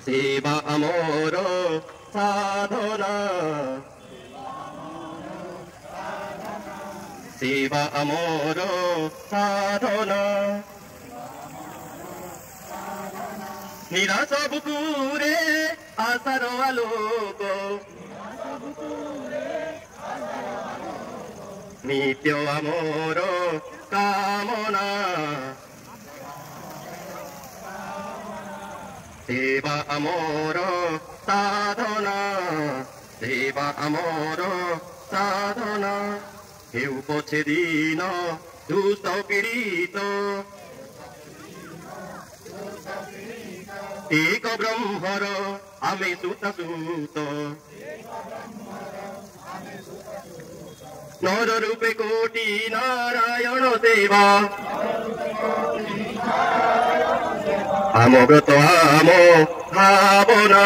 Siva amoro sadhana, Siva amoro sadhana, nirasa bukure asaro aloko, nityo amoro kamona. Siva amoro sadhana, Siva amoro sadhana, eu pochedino giusto spirito, eko brahmaro ame suta suto, নর রূপে কোটি নারায়ণ দেবা আম ব্রত আম ভাবনা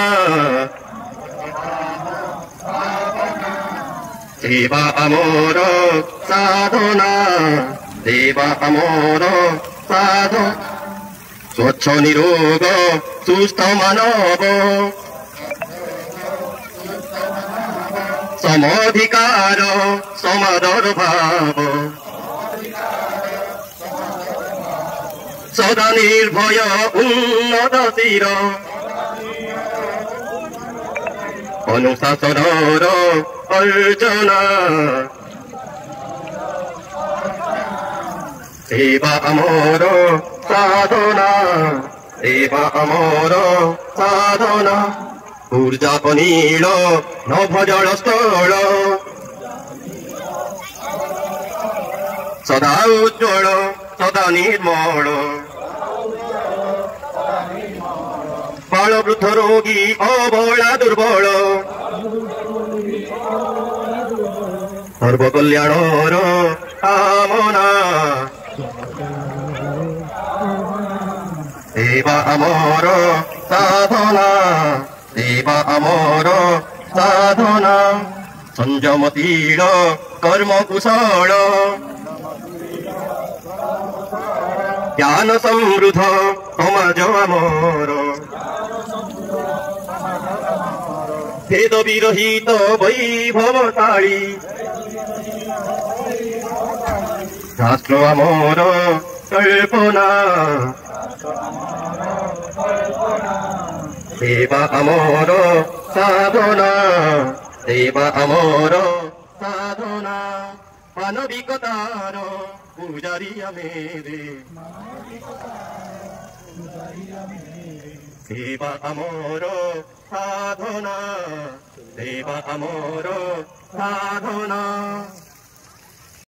সেবা আমর সাধনা সেবা আমর সাধনা স্বচ্ছ নিরোগ সুস্থ মানব সমধিকার সমাদর ভাব সদা নির্ভয় উন্নতশীল অনুশাসনর অর্জনা সেবা আমর সাধনা সেবা আমর সাধনা ঊর্জাপনীল নভজল স্থল সদা উজ্জ্বল সদা নির্মল বাল বৃদ্ধ রোগী অবলা দুর্বল সর্বকল্যাণর কামনা সেবা আমর সাধনা সেবা আমর সাধনা সংযমশীল কর্ম কুশল জ্ঞান সমৃদ্ধ সমাজ আমর ভেদ বিরহিত বৈভবশালী রাষ্ট্র আমর কল্পনা সেবা আমর সাধনা সেবা আমর সাধনা মানবিকতার পূজারি আমি রে সেবা আমর সাধনা সেবা আমর সাধনা